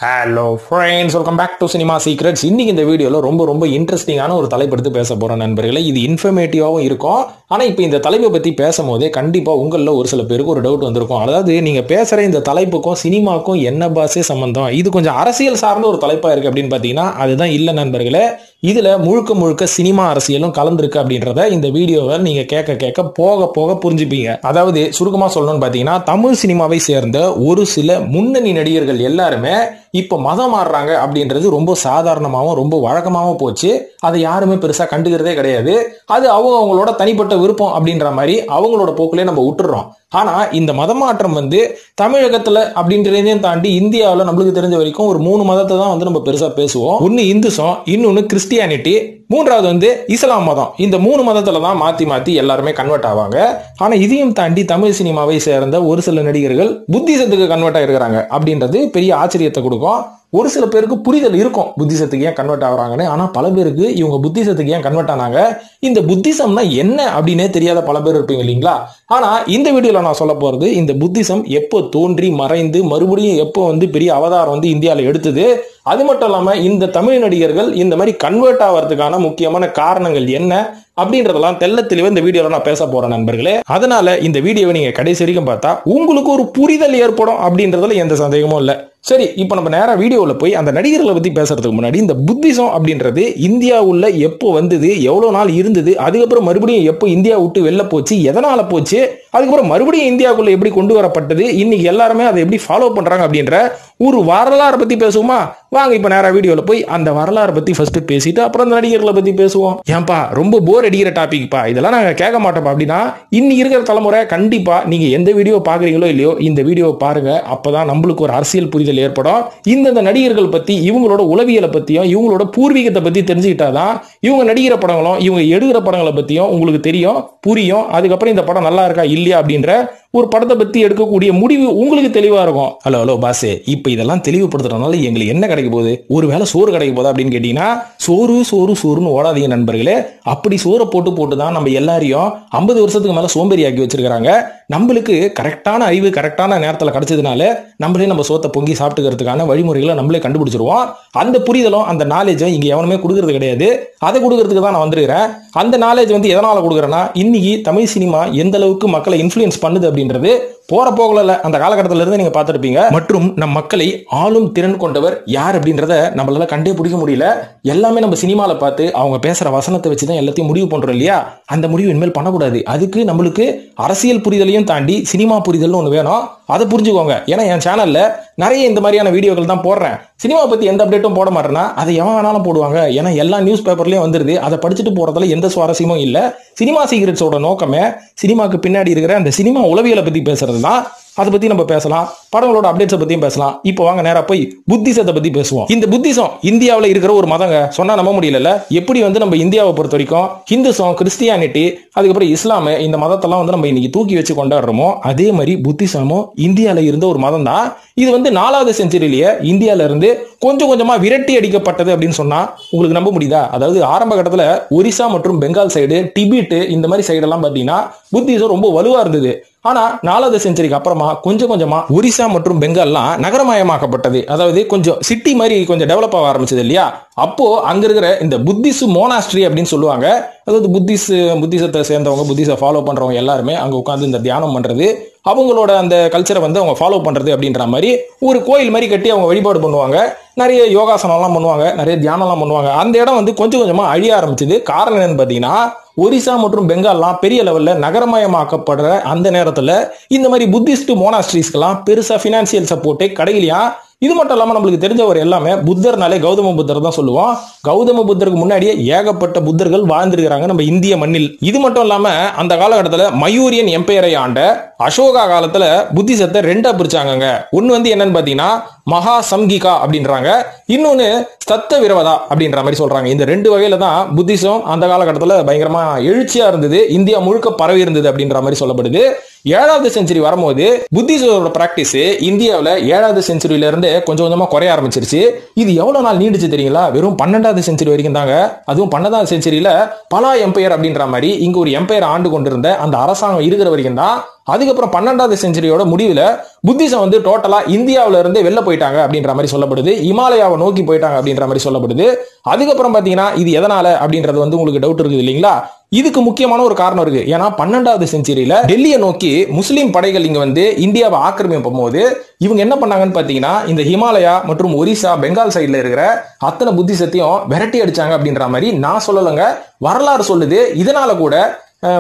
Hello friends, welcome back to cinema secrets. இன்னைக்கு இந்த வீடியோவில் ரொம்ப இன்ட்ரெஸ்டிங்கான ஒரு தலைப்பு எடுத்து பேச போகிறோம் நண்பர்களே. இது இன்ஃபர்மேட்டிவாகவும் இருக்கும். ஆனால் இப்போ இந்த தலைப்பை பற்றி பேசும்போதே கண்டிப்பாக உங்களில் ஒரு சில பேருக்கு ஒரு டவுட் வந்திருக்கும். அதாவது நீங்கள் பேசுகிற இந்த தலைப்புக்கும் சினிமாக்கும் என்ன பாசே சம்பந்தம், இது கொஞ்சம் அரசியல் சார்ந்த ஒரு தலைப்பாக இருக்குது அப்படின்னு பார்த்தீங்கன்னா அதுதான் இல்லை நண்பர்களே. இதில் முழுக்க சினிமா அரசியலும் கலந்துருக்கு அப்படின்றத இந்த வீடியோவை நீங்கள் கேட்க போக போக புரிஞ்சுப்பீங்க. அதாவது சுருக்கமாக சொல்லணும்னு பார்த்தீங்கன்னா, தமிழ் சினிமாவை சேர்ந்த ஒரு சில முன்னணி நடிகர்கள் எல்லாருமே இப்போ மதம் மாறுறாங்க அப்படின்றது ரொம்ப சாதாரணமாகவும் ரொம்ப வழக்கமாகவும் போச்சு. அதை யாருமே பெருசாக கண்டுக்கிறதே கிடையாது. அது அவங்களோட தனிப்பட்ட விருப்பம் அப்படின்ற மாதிரி அவங்களோட போக்குலேயே நம்ம விட்டுறோம். ஆனா இந்த மதமாற்றம் தமிழகத்துல அப்படின்றதையும் தாண்டி இந்தியாவில் நம்மளுக்கு தெரிஞ்ச வரைக்கும் ஒரு 3 மதத்தை தான் நம்ம பெருசா பேசுவோம். ஒன்னு இந்துசம், இன்னொன்னு கிறிஸ்டியானிட்டி, மூன்றாவது இஸ்லாம் மதம். இந்த 3 மதத்துல தான் மாத்தி எல்லாருமே கன்வெர்ட் ஆவாங்க. ஆனா இதையும் தாண்டி தமிழ் சினிமாவை சேர்ந்த ஒரு சில நடிகர்கள் புத்திசத்துக்கு கன்வெர்ட் ஆகிருக்கிறாங்க அப்படின்றது பெரிய ஆச்சரியத்தை கொடுக்கும். ஒரு சில பேருக்கு புரிதல் இருக்கும் புத்திசத்துக்கு ஏன் கன்வெர்ட் ஆகுறாங்கன்னு. ஆனா பல பேருக்கு இவங்க புத்திசத்துக்கு ஏன் கன்வெர்ட் ஆனாங்க, இந்த புத்திசம்னா என்ன அப்படின்னே தெரியாத பல பேர் இருப்பீங்க இல்லைங்களா. ஆனா இந்த வீடியோல நான் சொல்ல போறது, இந்த புத்திசம் எப்போ தோன்றி மறைந்து மறுபடியும் எப்போ பெரிய அவதாரம் இந்தியாவில் எடுத்தது, அது மட்டும் இல்லாம இந்த தமிழ் நடிகர்கள் இந்த மாதிரி கன்வெர்ட் ஆகிறதுக்கான முக்கியமான காரணங்கள் என்ன அப்படின்றதெல்லாம் தெள்ள தெளிவா இந்த வீடியோல நான் பேச போறேன் நண்பர்களே. அதனால இந்த வீடியோவை நீங்க கடைசி வரைக்கும் பார்த்தா உங்களுக்கு ஒரு புரிதல் ஏற்படும் அப்படின்றதுல எந்த சந்தேகமும் இல்லை. சரி, இப்போ நம்ம நேரா வீடியோவில் போய் அந்த நடிகர்களை பத்தி பேசுறதுக்கு முன்னாடி, இந்த புத்திசம் அப்படின்றது இந்தியாவுள்ள எப்போ வந்தது, எவ்வளவு நாள் இருந்தது, அதுக்கப்புறம் மறுபடியும் எப்போ இந்தியா விட்டு வெளில போச்சு, எதனால போச்சு, அதுக்கப்புறம் மறுபடியும் இந்தியாவுக்குள்ள எப்படி கொண்டு வரப்பட்டது, இன்னைக்கு எல்லாருமே அதை எப்படி ஃபாலோ பண்றாங்க அப்படின்ற ஒரு வரலாறு பத்தி பேசுவோமா? வாங்க இப்ப நேரா வீடியோல போய் அந்த வரலாறு பத்தி ஃபர்ஸ்ட் பேசிட்டு அப்புறம் அந்த நடிகர்களை பத்தி பேசுவோம். ஏன்பா ரொம்ப போர் அடிக்கிற டாபிக்ப்பா, இதெல்லாம் நாங்க கேட்க மாட்டோம் அப்படின்னா இன்னைக்கு இருக்கிற தலைமுறை கண்டிப்பா நீங்க எந்த வீடியோ பாக்குறீங்களோ இல்லையோ இந்த வீடியோவை பாருங்க. அப்பதான் நம்மளுக்கு ஒரு அரசியல் புரிதல் ஏற்படும். இந்த நடிகர்கள் பத்தி, இவங்களோட உளவியலை பத்தியும் இவங்களோட பூர்வீகத்தை பத்தி தெரிஞ்சுக்கிட்டாதான் இவங்க நடிக்கிற படங்களும் இவங்க எடுக்கிற படங்களை பத்தியும் உங்களுக்கு தெரியும், புரியும். அதுக்கப்புறம் இந்த படம் நல்லா இருக்கா இல்லையா அப்படின்ற ஒரு படத்தை பத்தி எடுக்கக்கூடிய முடிவு உங்களுக்கு தெளிவா இருக்கும். ஹலோ பாசே, இப்ப இதெல்லாம் தெளிவுபடுத்துறதுனால எங்களுக்கு என்ன கிடைக்க போகுது, ஒருவேளை சோறு கிடைக்க போதா அப்படின்னு கேட்டீங்கன்னா, சோறுன்னு ஓடாதீங்க நண்பர்களே. அப்படி சோறை போட்டு தான் நம்ம எல்லாரையும் 50 வருஷத்துக்கு மேல சோம்பேறி ஆக்கி வச்சிருக்காங்க. நம்மளுக்கு கரெக்டான அறிவு கரெக்டான நேரத்தில் கிடைச்சதுனால நம்மளே நம்ம சோத்தை பொங்கி சாப்பிட்டுக்கிறதுக்கான வழிமுறைகளை நம்மளே கண்டுபிடிச்சிருவோம். அந்த புரிதலும் அந்த நாலேஜும் இங்க எவனுமே கொடுக்கறது கிடையாது. அதை கொடுக்கறதுக்கு தான் நான் வந்திருக்கிறேன். அந்த நாலேஜ் எதனால கொடுக்குறேன்னா, இன்னைக்கு தமிழ் சினிமா எந்த அளவுக்கு மக்களை இன்ஃப்ளூயன்ஸ் பண்ணுது அப்படின்றது போற போகல அந்த காலகட்டத்தில இருந்து நீங்க பார்த்திருப்பீங்க. மற்றும் நம் மக்களை ஆளும் திறன் கொண்டவர் யார் அப்படின்றத நம்மளால கண்டே பிடிக்க முடியல. எல்லாமே நம்ம சினிமால பார்த்து அவங்க பேசுற வசனத்தை வச்சுதான் எல்லாத்தையும் முடிவு பண்றோம் இல்லையா. அந்த முடிவு இனிமேல் பண்ணக்கூடாது. அதுக்கு நம்மளுக்கு அரசியல் புரிதலையும் தாண்டி சினிமா புரிதல் ஒன்று வேணும். அதை புரிஞ்சுக்கோங்க. ஏன்னா என் சேனல்ல நிறைய இந்த மாதிரியான வீடியோக்கள் தான் போடுறேன். சினிமா பத்தி எந்த அப்டேட்டும் போட மாட்டேன்னா அதை எவன் வேணாலும் போடுவாங்க. ஏன்னா எல்லா நியூஸ் பேப்பர்லயும் வந்துருது. அதை படிச்சுட்டு போறதுல எந்த சுவாரஸ்யமும் இல்லை. சினிமா சீக்ரெட்ஸோட நோக்கமே சினிமாக்கு பின்னாடி இருக்கிற அந்த சினிமா உளவியலை பத்தி பேசுறது தான். அதை பத்தி நம்ம பேசலாம், படங்களோட அப்டேட்ஸை பத்தியும் பேசலாம். இப்போ வாங்க நேரா போய் புத்திசத்தை பத்தி பேசுவோம். இந்த புத்திசம் இந்தியாவில் இருக்கிற ஒரு மதங்க, சொன்னா நம்ப முடியல. எப்படி நம்ம இந்தியாவை பொறுத்த வரைக்கும் ஹிந்துசம், கிறிஸ்டியானிட்டி, அதுக்கப்புறம் இஸ்லாமு, இந்த மதத்தெல்லாம் நம்ம இன்னைக்கு தூக்கி வச்சு கொண்டாடுறோமோ, அதே மாதிரி புத்திசமும் இந்தியாவில் இருந்த ஒரு மதம் தான். இது 4வது செஞ்சுரியிலேயே இந்தியால இருந்து கொஞ்சமா விரட்டி அடிக்கப்பட்டது அப்படின்னு சொன்னா உங்களுக்கு நம்ப முடியுதா? அதாவது ஆரம்ப கட்டத்துல ஒரிசா மற்றும் பெங்கால் சைடு, டிபெட், இந்த மாதிரி சைடெல்லாம் பாத்தீங்கன்னா புத்திசம் ரொம்ப வலுவா இருந்தது. ஆனா 4வது செஞ்சுரிக்கு அப்புறமா கொஞ்சமா ஒரிசா மற்றும் பெங்கால்லாம் நகரமயமாக்கப்பட்டது. அதாவது கொஞ்சம் சிட்டி மாதிரி கொஞ்சம் டெவலப் ஆக ஆரம்பிச்சது இல்லையா. அப்போ அங்க இருக்கிற இந்த புத்திஸ் மோனாஸ்ட்ரி அப்படின்னு சொல்லுவாங்க. அதாவது புத்திசத்தை சேர்ந்தவங்க, புத்திசை ஃபாலோ பண்றவங்க எல்லாருமே அங்க உட்காந்து இந்த தியானம் பண்றது, அவங்களோட அந்த கல்ச்சரை அவங்க ஃபாலோ பண்றது அப்படின்ற மாதிரி ஒரு கோயில் மாதிரி கட்டி அவங்க வழிபாடு பண்ணுவாங்க. நிறைய யோகாசனம்லாம் பண்ணுவாங்க, நிறைய தியானம்லாம் பண்ணுவாங்க. அந்த இடம் கொஞ்சமா அழிய ஆரம்பிச்சது. காரணம் என்னன்னு பாத்தீங்கன்னா, ஒரிசா மற்றும் பெங்கால்லாம் பெரிய லெவல்ல நகரமயமாக்கப்படுற அந்த நேரத்துல இந்த மாதிரி புத்திஸ்ட் மோனாஸ்ட்ரீஸ்க்கெல்லாம் பெருசா பினான்சியல் சப்போர்ட்டே கிடைக்கலையா. இது மட்டும் இல்லாம நம்மளுக்கு தெரிஞ்சவர் எல்லாமே புத்தர்னாலே கௌதம புத்தர் தான் சொல்லுவோம். கௌதம புத்தருக்கு முன்னாடியே ஏகப்பட்ட புத்தர்கள் வாழ்ந்திருக்கிறாங்க நம்ம இந்திய மண்ணில். இது மட்டும் இல்லாம அந்த காலகட்டத்தில் மயூரியன் எம்பையரை ஆண்ட அசோகா காலத்துல புத்திசத்தை 2ஆ பிரிச்சாங்க. ஒன்னு என்னன்னு பாத்தீங்கன்னா மகா சம்கிகா அப்படின்றாங்க, இன்னொன்னு சத்த விரவதா அப்படின்ற மாதிரி சொல்றாங்க. இந்த 2 வகையில தான் புத்திசம் அந்த காலகட்டத்தில் பயங்கரமா எழுச்சியா இருந்தது, இந்தியா முழுக்க பரவி இருந்தது அப்படின்ற மாதிரி சொல்லப்படுது. 7வது செஞ்சுரி வரும்போது புத்திசத்தோட பிராக்டிஸ் இந்தியாவில் 7வது செஞ்சுரியில இருந்து கொஞ்சம் கொஞ்சமா குறைய ஆரம்பிச்சிருச்சு. இது எவ்வளவு நாள் நீடிச்சு தெரியுங்களா? வெறும் 12வது செஞ்சுரி வரைக்கும் தாங்க. அதுவும் 12வது செஞ்சுரியில பலா எம்பையர் அப்படின்ற மாதிரி இங்க ஒரு எம்பையர் ஆண்டு கொண்டிருந்த அந்த அரசாங்கம் இருக்கிற வரைக்கும் தான். அதுக்கப்புறம் 12வது செஞ்சுரியோட முடிவுல புத்திசம் வந்து டோட்டலா இந்தியாவில இருந்து வெளில போயிட்டாங்க அப்படின்ற மாதிரி சொல்லப்படுது. இமாலயாவை நோக்கி போயிட்டாங்க அப்படின்ற மாதிரி சொல்லப்படுது. அதுக்கப்புறம் பாத்தீங்கன்னா இது எதனால அப்படின்றது வந்து உங்களுக்கு டவுட் இருக்குது இல்லைங்களா? இதுக்கு முக்கியமான ஒரு காரணம் இருக்கு. ஏன்னா 12வது செஞ்சுரியில டெல்லியை நோக்கி முஸ்லீம் படைகள் இங்க வந்து இந்தியாவை ஆக்கிரமிக்கும் போது இவங்க என்ன பண்ணாங்கன்னு பாத்தீங்கன்னா இந்த ஹிமாலயா மற்றும் ஒரிசா பெங்கால் சைட்ல இருக்கிற அத்தனை புத்திசத்தையும் விரட்டி அடிச்சாங்க அப்படின்ற மாதிரி நான் சொல்லலைங்க, வரலாறு சொல்லுது. இதனால கூட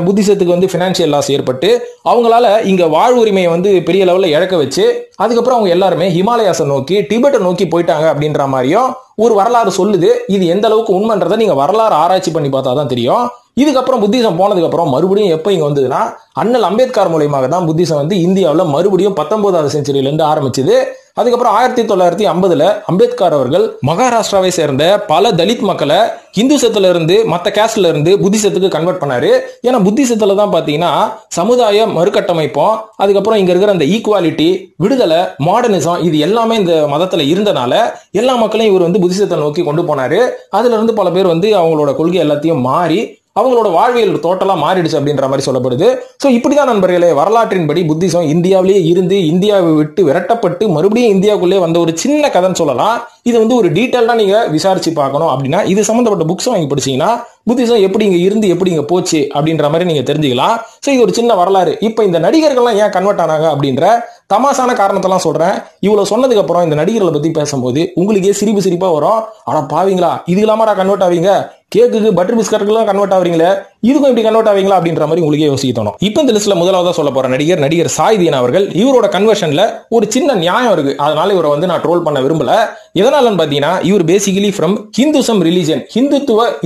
புத்திசத்துக்கு வந்து பினான்சியல் லாஸ் ஏற்பட்டு அவங்களால இங்க வாழ்வுரிமையை வந்து பெரிய லெவல்ல இழக்க வச்சு அதுக்கப்புறம் அவங்க எல்லாருமே ஹிமாலயாஸை நோக்கி டிபெட்டை நோக்கி போயிட்டாங்க அப்படின்ற மாதிரியும் ஒரு வரலாறு சொல்லுது. இது எந்த அளவுக்கு உண்மைன்றதை நீங்க வரலாறு ஆராய்ச்சி பண்ணி பார்த்தா தான் தெரியும். இதுக்கப்புறம் புத்திசம் போனதுக்கு அப்புறம் மறுபடியும் எப்ப இங்க வந்ததுன்னா அண்ணல் அம்பேத்கர் மூலமாக தான் புத்திசம் வந்து இந்தியாவில் மறுபடியும் 19வது செஞ்சுரியில இருந்து ஆரம்பிச்சது. அதுக்கப்புறம் 1950ல அம்பேத்கர் அவர்கள் மகாராஷ்டிராவை சேர்ந்த பல தலித் மக்களை இந்துசத்துல இருந்து மற்ற கேஸ்ட்ல இருந்து புத்திசத்துக்கு கன்வெர்ட் பண்ணாரு. ஏன்னா புத்திசத்துல தான் பாத்தீங்கன்னா சமுதாய மறுகட்டமைப்பும் அதுக்கப்புறம் இங்க இருக்கிற அந்த ஈக்குவாலிட்டி, விடுதலை, மாடர்னிசம் இது எல்லாமே இந்த மதத்துல இருந்தனால எல்லா மக்களையும் இவர் வந்து புத்திசத்தை நோக்கி கொண்டு போனாரு. அதுல இருந்து பல பேர் வந்து அவங்களோட கொள்கை எல்லாத்தையும் மாறி அவங்களோட வாழ்வியல் டோட்டலா மாறிடுச்சு அப்படின்ற மாதிரி சொல்லப்படுது. சோ இப்படிதான் நண்பர்களே வரலாற்றின்படி புத்திசம் இந்தியாவிலேயே இருந்து இந்தியாவை விட்டு விரட்டப்பட்டு மறுபடியும் இந்தியாவுக்குள்ளே வந்த ஒரு சின்ன கதைன்னு சொல்லலாம். இது வந்து ஒரு டீட்டெயில்டா நீங்க விசாரிச்சு பார்க்கணும் அப்படின்னா இது சம்பந்தப்பட்ட புக்ஸ் வாங்கி படிச்சீங்கன்னா புத்திசம் எப்படி இங்க இருந்து எப்படி இங்க போச்சு அப்படின்ற மாதிரி நீங்க தெரிஞ்சுக்கலாம். சோ இது ஒரு சின்ன வரலாறு. இப்ப இந்த நடிகர்கள்லாம் ஏன் கன்வெர்ட் ஆனாங்க அப்படின்ற தமாசான காரணத்தெல்லாம் சொல்றேன். இவ்வளவு சொன்னதுக்கு அப்புறம் இந்த நடிகர்களை பத்தி பேசும்போது உங்களுக்கே சிரிப்பா வரும். ஆனா பாவீங்களா இது இல்லாம கன்வெர்ட் ஆவீங்க, கேக்குக்கு பட்டர் பிஸ்கட்டுக்கு கன்வெர்ட் ஆவீங்களே, இதுக்கும் இப்படி கன்வெர்ட் ஆவீங்களா அப்படின்ற மாதிரி உங்களுக்கே யோசிக்க தோணும். இப்ப இந்த லிஸ்ட்ல முதலாவதா சொல்ல போற நடிகர் சாய்தீன் அவர்கள். இவரோட கன்வர்ஷன்ல ஒரு சின்ன நியாயம் இருக்கு. அதனால இவரை வந்து நான் ட்ரோல் பண்ண விரும்பல. எதனாலன்னு பாத்தீங்கன்னா இவர் basically from Hinduism religion,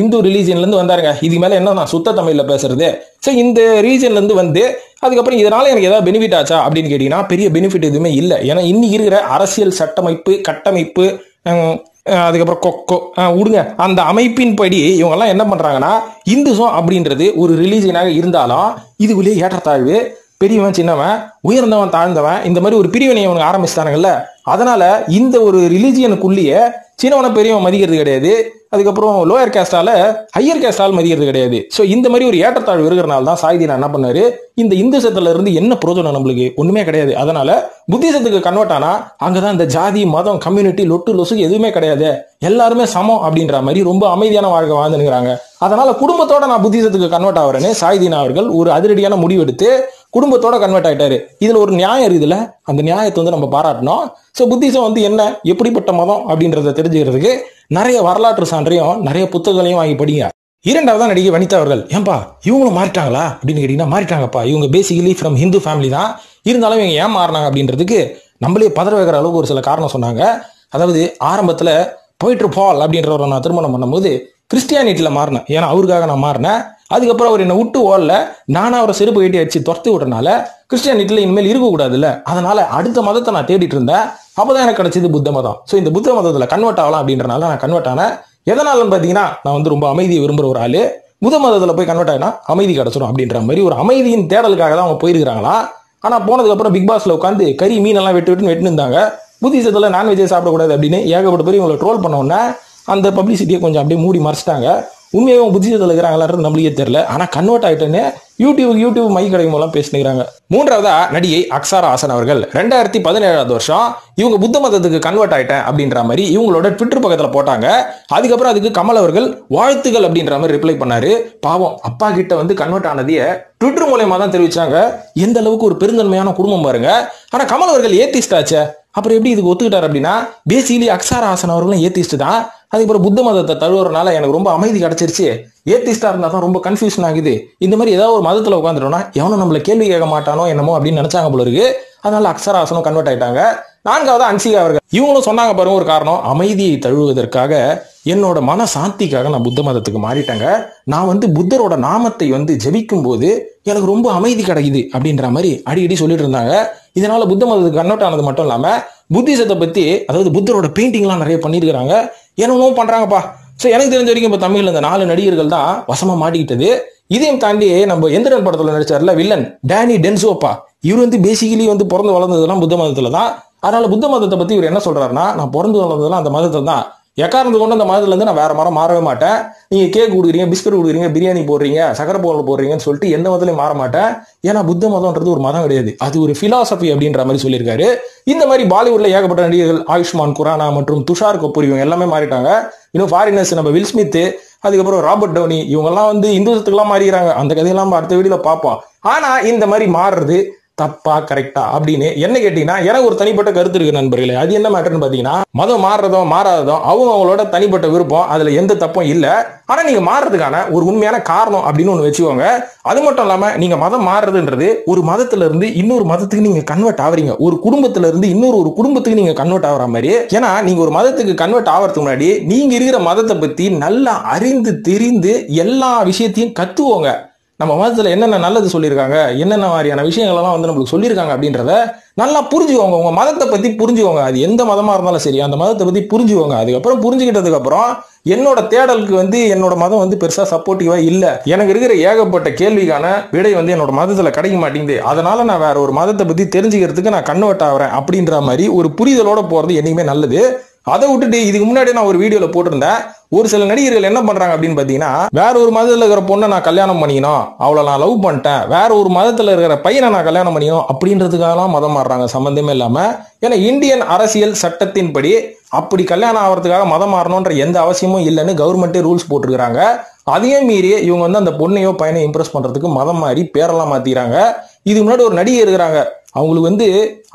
Hindu ரிலிஜன்ல இருந்து வந்தாருங்க. இதுக்கு மேல என்ன நான் சுத்த தமிழ்ல பேசுறது. சோ இந்த ரீஜன்ல இருந்து வந்து அதுக்கப்புறம் இதனால எனக்கு ஏதாவது பெனிஃபிட் ஆச்சா அப்படின்னு கேட்டீங்கன்னா பெரிய பெனிஃபிட் எதுவுமே இல்லை. ஏன்னா இன்னைக்கு இருக்கிற அரசியல் சட்டமைப்பு கட்டமைப்பு அதுக்கப்புறம் கொக்கோ விடுங்க அந்த அமைப்பின் படி இவங்க எல்லாம் என்ன பண்றாங்கன்னா இந்துசம் அப்படின்றது ஒரு ரிலீஜியனாக இருந்தாலும் இதுக்குள்ளேயே ஏற்றத்தாழ்வு, பெரியவன் சின்னவன், உயர்ந்தவன் தாழ்ந்தவன், இந்த மாதிரி ஒரு பிரிவினை இவங்க ஆரம்பிச்சிட்டானுங்கல்ல. அதனால இந்த ஒரு ரிலீஜியனுக்குள்ளேயே சின்னவனை பெரியவன் மதிக்கிறது கிடையாது. அதுக்கப்புறம் லோயர் கேஸ்டால ஹையர் கேஸ்டால் மதிக்கிறது கிடையாது. ஸோ இந்த மாதிரி ஒரு ஏற்றத்தாழ்வு இருக்கிறனால தான் சாய்தீன் என்ன பண்ணாரு, இந்த இந்துசத்துல இருந்து என்ன பிரயோஜனம் நம்மளுக்கு ஒண்ணுமே கிடையாது. அதனால புத்திசத்துக்கு கன்வெர்ட் ஆனா அங்கதான் இந்த ஜாதி மதம் கம்யூனிட்டி லொட்டு லொசுக்கு எதுவுமே கிடையாது, எல்லாருமே சமம் அப்படின்ற மாதிரி ரொம்ப அமைதியான வாழ்க்கை வாழ்ந்துங்கிறாங்க. அதனால குடும்பத்தோட நான் புத்திசத்துக்கு கன்வெர்ட் ஆகிறேன்னு சாய்தீன் அவர்கள் ஒரு அதிரடியான முடிவு எடுத்து குடும்பத்தோட கன்வெர்ட் ஆயிட்டாரு. இதுல ஒரு நியாயம் இருக்குதுல, அந்த நியாயத்தை வந்து நம்ம பாராட்டணும். ஸோ புத்திசம் வந்து என்ன எப்படிப்பட்ட மதம் அப்படின்றத தெரிஞ்சுக்கிறதுக்கு நிறைய வரலாற்று சான்றையும் நிறைய புத்தகங்களையும் வாங்கி படிங்க. இரண்டாவதா நடிகை வனிதா அவர்கள். ஏன்பா இவங்களும் மாறிட்டாங்களா அப்படின்னு கேட்டீங்கன்னா மாறிட்டாங்கப்பா. இவங்க பேசிக்கலி ஃப்ரம் ஹிந்து ஃபேமிலி தான், இருந்தாலும் இவங்க ஏன் மாறினாங்க அப்படின்றதுக்கு நம்மளே பதற வைக்கிற அளவுக்கு ஒரு சில காரணம் சொன்னாங்க. அதாவது ஆரம்பத்துல போயிட்டு பால் அப்படின்றவரை நான் திருமணம் பண்ணும்போது கிறிஸ்டியானிட்டியில மாறினேன். ஏன்னா அவருக்காக நான் மாறினேன். அதுக்கப்புறம் அவர் என்னை விட்டு ஓடல, நானும் அவரை செருப்பு கட்டி அடிச்சு துரத்தி விடுறதுனால கிறிஸ்டியானிட்டியில இனிமேல் இருக்கக்கூடாதுல்ல, அதனால அடுத்த மதத்தை நான் தேடிட்டு இருந்தேன். அப்பதான் எனக்கு கிடைச்சது புத்த மதம். ஸோ இந்த புத்த மதத்துல கன்வெர்ட் ஆகலாம் அப்படின்றனால நான் கன்வெர்ட் ஆனேன். எதனாலன்னு பாத்தீங்கன்னா நான் வந்து ரொம்ப அமைதியை விரும்புற ஒரு ஆளு. புத்த மதத்துல போய் கன்வெர்ட் ஆகினா அமைதி கிடைச்சிடும் அப்படின்ற மாதிரி ஒரு அமைதியின் தேடலுக்காக தான் அவங்க போயிருக்கிறாங்களா. ஆனா போனதுக்கு அப்புறம் பிக் பாஸ்ல உட்காந்து கறி மீன் எல்லாம் வெட்டு இருந்தாங்க. புத்திசத்துல நான்வெஜ்ஜே சாப்பிடக்கூடாது அப்படின்னு ஏகப்பட்ட பேர் இவங்களை ட்ரோல் பண்ண உடனே அந்த பப்ளிசிட்டியை கொஞ்சம் அப்படியே மூடி மறைச்சிட்டாங்க. உண்மையாக புத்திசத்தில் இருக்கிறாங்களான்றது நம்மளுக்கே தெரியல. ஆனா கன்வெர்ட் ஆயிட்டேன்னு யூடியூப் மை கிடைக்கும் போலாம் பேசினுக்கிறாங்க. மூன்றாவதா நடிகை அக்ஷரா ஹாசன் அவர்கள். 2017 வருஷம் இவங்க புத்த மதத்துக்கு கன்வெர்ட் ஆயிட்டேன் அப்படின்ற மாதிரி இவங்களோட ட்விட்டர் பக்கத்துல போட்டாங்க. அதுக்கப்புறம் அதுக்கு கமல் அவர்கள் வாழ்த்துகள் அப்படின்ற மாதிரி ரிப்ளை பண்ணாரு. பாவம் அப்பா கிட்ட வந்து கன்வெர்ட் ஆனதையே ட்விட்டர் மூலமா தான் தெரிவிச்சாங்க. எந்த அளவுக்கு ஒரு பெருந்தன்மையான குடும்பம் பாருங்க. ஆனா கமல் அவர்கள் ஏத்திஸ்ட் ஆச்சு, அப்புறம் எப்படி இதுக்கு ஒத்துக்கிட்டாரு அப்படின்னா பேசிக்கலி அக்ஷரா ஹாசன் அவர்களும் ஏத்திஸ்ட் தான். அதுக்கப்புறம் புத்த மதத்தை தழுவுறதுனால எனக்கு ரொம்ப அமைதி கிடைச்சிருச்சு. ஏத்திஸ்டா இருந்தா தான் ரொம்ப கன்ஃபியூஷன் ஆகுது. இந்த மாதிரி ஏதாவது ஒரு மதத்துல உட்காந்துட்டோம்னா எவனும் நம்மள கேள்வி கேட்க மாட்டானோ என்னமோ அப்படின்னு நினைச்சாங்க போல இருக்கு. அதனால அக்ஷரா ஹாசனும் கன்வெர்ட் ஆயிட்டாங்க. நான்காவது அன்சிகா அவர்கள். இவங்களும் சொன்னாங்க பாருங்க ஒரு காரணம், அமைதியை தழுவுவதற்காக என்னோட மன சாந்திக்காக நான் புத்த மதத்துக்கு மாறிட்டேங்க. நான் வந்து புத்தரோட நாமத்தை வந்து ஜபிக்கும் போது எனக்கு ரொம்ப அமைதி கிடைக்குது அப்படின்ற மாதிரி அடிக்கடி சொல்லிட்டு இருந்தாங்க. இதனால புத்த மதத்துக்கு கன்வெர்ட் ஆனது மட்டும் இல்லாம புத்திசத்தை பத்தி, அதாவது புத்தரோட பெயிண்டிங் எல்லாம் நிறைய பண்ணிருக்கிறாங்க. என்னமோ பண்றாங்கப்பா. ஸோ எனக்கு தெரிஞ்ச வரைக்கும் இப்போ தமிழ்ல இந்த 4 நடிகர்கள் தான் வசமா மாட்டிக்கிட்டது. இதையும் தாண்டி நம்ம எந்திரன் படத்துல நடிச்சார்ல வில்லன் டேனி டென்சோப்பா, இவர் வந்து பேசிக்கலி வந்து பிறந்து வளர்ந்ததெல்லாம் புத்த மதத்துல தான். அதனால புத்த மதத்தை பத்தி இவர் என்ன சொல்றாருன்னா, நான் பிறந்து வளர்ந்ததெல்லாம் அந்த மதத்துல தான், எக்காரணத்து கொண்டு அந்த மதத்துல இருந்து நான் வேற மரம் மாறவே மாட்டேன். நீங்க கேக் கொடுக்குறீங்க, பிஸ்கட் கொடுக்குறீங்க, பிரியாணி போடுறீங்க, சக்கரை பொங்கல் போடுறீங்கன்னு சொல்லிட்டு எந்த மதத்திலையும் மாற மாட்டேன். ஏன்னா புத்த மதம்ன்றது ஒரு மதம் கிடையாது, அது ஒரு பிலாசபி அப்படின்ற மாதிரி சொல்லியிருக்காரு. இந்த மாதிரி பாலிவுட்ல ஏகப்பட்ட நடிகர்கள் ஆயுஷ்மான் குரானா மற்றும் துஷார் கபூர் இவங்க எல்லாமே மாறிட்டாங்க. இன்னும் ஃபாரினர்ஸ் நம்ம வில் ஸ்மித், அதுக்கப்புறம் ராபர்ட் டவுனி, இவங்கெல்லாம் வந்து இந்துத்துக்கெல்லாம் மாறிடுறாங்க. அந்த கதையெல்லாம் அடுத்த வீடியோல பார்ப்போம். ஆனா இந்த மாதிரி மாறுறது தப்பா கரெக்டா அப்படின்னு என்ன கேட்டீங்கன்னா, எனக்கு ஒரு தனிப்பட்ட கருத்து இருக்கு நண்பர்களே. அது என்ன மேட்டர்னு பாத்தீங்கன்னா, மதம் மாறுறதும் மாறாததும் அவங்களோட தனிப்பட்ட விருப்பம், அதுல எந்த தப்பும் இல்ல. ஆனா நீங்க மாறுறதுக்கான ஒரு உண்மையான காரணம் அப்படின்னு ஒண்ணு வச்சுக்கோங்க. அது மட்டும் இல்லாம நீங்க மதம் மாறுறதுன்றது ஒரு மதத்துல இருந்து இன்னொரு மதத்துக்கு நீங்க கன்வெர்ட் ஆவறீங்க, ஒரு குடும்பத்துல இருந்து இன்னொரு குடும்பத்துக்கு நீங்க கன்வெர்ட் ஆகிற மாதிரி. ஏன்னா நீங்க ஒரு மதத்துக்கு கன்வெர்ட் ஆகிறதுக்கு முன்னாடி நீங்க இருக்கிற மதத்தை பத்தி நல்லா அறிந்து தெரிந்து எல்லா விஷயத்தையும் கத்துவோங்க. நம்ம மதத்துல என்னென்ன நல்லது சொல்லியிருக்காங்க, என்னென்ன மாதிரியான விஷயங்கள் எல்லாம் வந்து நம்மளுக்கு சொல்லியிருக்காங்க அப்படின்றத நல்லா புரிஞ்சுக்கோங்க. உங்க மதத்தை பத்தி புரிஞ்சுக்கோங்க. அது எந்த மதமா இருந்தாலும் சரி, அந்த மதத்தை பத்தி புரிஞ்சுக்கோங்க. அதுக்கப்புறம் புரிஞ்சுக்கிட்டதுக்கு அப்புறம் என்னோட தேடலுக்கு வந்து என்னோட மதம் வந்து பெருசா சப்போர்ட்டிவா இல்ல, எனக்கு இருக்கிற ஏகப்பட்ட கேள்விக்கான விடை வந்து என்னோட மதத்துல கிடைக்க மாட்டேங்குது, அதனால நான் வேற ஒரு மதத்தை பத்தி தெரிஞ்சுக்கிறதுக்கு நான் கன்வெர்ட் ஆகிறேன் அப்படின்ற மாதிரி ஒரு புரிதலோட போறது என்னைக்குமே நல்லது. அதை விட்டுட்டு இதுக்கு முன்னாடி நான் ஒரு வீடியோல போட்டிருந்தேன், ஒரு சில நடிகர்கள் என்ன பண்றாங்க அப்படின்னு பாத்தீங்கன்னா, வேற ஒரு மதத்துல இருக்கிற பொண்ணை நான் கல்யாணம் பண்ணிக்கணும், அவளை நான் லவ் பண்ணிட்டேன், வேற ஒரு மதத்துல இருக்கிற பையனை நான் கல்யாணம் பண்ணிக்கணும் அப்படின்றதுக்காகலாம் மதம் மாறுறாங்க சம்பந்தமே இல்லாம. ஏன்னா இந்தியன் அரசியல் சட்டத்தின்படி அப்படி கல்யாணம் ஆகிறதுக்காக மதம் மாறணும்ன்ற எந்த அவசியமும் இல்லைன்னு கவர்மெண்டே ரூல்ஸ் போட்டிருக்காங்க. அதையும் மீறி இவங்க வந்து அந்த பொண்ணையோ பையனை இம்ப்ரெஸ் பண்றதுக்கு மதம் மாறி பேரெல்லாம் மாத்திக்கிறாங்க. இதுக்கு முன்னாடி ஒரு நடிகை இருக்கிறாங்க, அவங்களுக்கு வந்து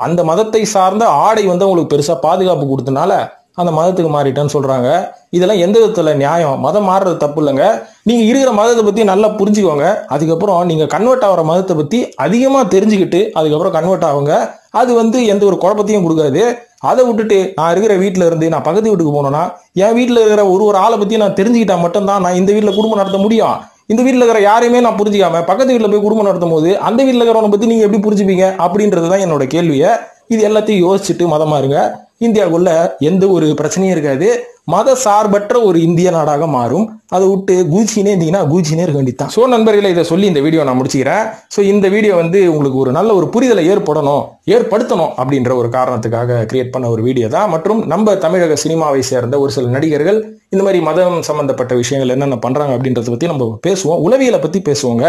அந்த மதத்தை சார்ந்த ஆடை வந்து அவங்களுக்கு பெருசா பாதுகாப்பு கொடுத்தனால அந்த மதத்துக்கு மாறிட்டேன்னு சொல்றாங்க. இதெல்லாம் எந்த விதத்துல நியாயம்? மதம் மாறுறது தப்பு இல்லைங்க. நீங்க இருக்கிற மதத்தை பத்தி நல்லா புரிஞ்சுக்கோங்க. அதுக்கப்புறம் நீங்க கன்வெர்ட் ஆகிற மதத்தை பத்தி அதிகமா தெரிஞ்சுக்கிட்டு அதுக்கப்புறம் கன்வெர்ட் ஆகுங்க. அது வந்து எந்த ஒரு குழப்பத்தையும் கொடுக்காது. அதை விட்டுட்டு நான் இருக்கிற வீட்டுல இருந்து நான் பக்கத்து வீட்டுக்கு போனோம்னா என் வீட்டுல இருக்கிற ஒரு ஆளை பத்தி நான் தெரிஞ்சுக்கிட்டா மட்டும்தான் நான் இந்த வீட்டுல குடும்பம் நடத்த முடியும். இந்த வீட்டுல இருக்கிற யாரையுமே நான் புரிஞ்சுக்காம பக்கத்து வீட்டுல போய் குடும்பம் நடத்தும் போது அந்த வீட்டுல இருக்கிறவனை பத்தி நீங்க எப்படி புரிஞ்சுப்பீங்க அப்படின்றதுதான் என்னோட கேள்வியை. இது எல்லாத்தையும் யோசிச்சுட்டு மதமா இருங்க. இந்தியாவுக்குள்ள எந்த ஒரு பிரச்சனையும் இருக்காது. மத சார்பற்ற ஒரு இந்திய நாடாக மாறும். அதை விட்டு கூச்சினே இருந்தீங்கன்னா கூச்சினே இருக்க வேண்டியதான். ஸோ நண்பர்களை, இதை சொல்லி இந்த வீடியோ நான் முடிச்சுக்கிறேன். ஸோ இந்த வீடியோ வந்து உங்களுக்கு ஒரு நல்ல ஒரு புரிதலை ஏற்படுத்தணும் அப்படின்ற ஒரு காரணத்துக்காக கிரியேட் பண்ண ஒரு வீடியோ தான். மற்றும் நம்ம தமிழக சினிமாவை சேர்ந்த ஒரு சில நடிகர்கள் இந்த மாதிரி மதம் சம்பந்தப்பட்ட விஷயங்கள் என்னென்ன பண்றாங்க அப்படின்றத பத்தி நம்ம பேசுவோம். உளவியலை பத்தி பேசுவோங்க.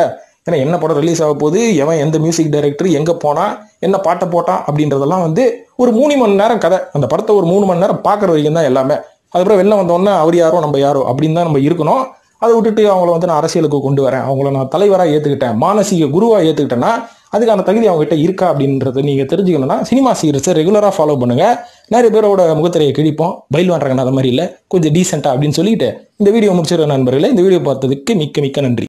ஏன்னா என்ன படம் ரிலீஸ் ஆக போகுது, எவன் எந்த மியூசிக் டைரக்டர் எங்க போனா, என்ன பாட்டை போட்டான் அப்படின்றதெல்லாம் வந்து ஒரு 3 மணி நேரம் கதை. அந்த படத்தை ஒரு 3 மணி நேரம் பார்க்குற வரைக்கும் தான் எல்லாமே. அதுக்கப்புறம் வெளில வந்தோடனே அவர் யாரோ நம்ம யாரோ அப்படின்னு தான் நம்ம இருக்கணும். அதை விட்டுட்டு அவங்கள வந்து நான் அரசியலுக்கு கொண்டு வரேன், அவங்கள நான் தலைவராக ஏற்றுக்கிட்டேன், மானசீக குருவாக ஏற்றுக்கிட்டேன்னா அதுக்கான தகுதி அவங்ககிட்ட இருக்கா அப்படின்றத நீங்க தெரிஞ்சுக்கணும்னா சினிமா சீரிஸை ரெகுலராக ஃபாலோ பண்ணுங்க. நிறைய பேரோட முகத்திரையை கிழிப்போம், பயில் வாங்குறாங்க, அது மாதிரி இல்லை, கொஞ்சம் டீசெண்டா அப்படின்னு சொல்லிட்டு இந்த வீடியோ முடிச்சிருக்க நண்பர்களே. இந்த வீடியோ பார்த்ததுக்கு மிக்க மிக்க நன்றி.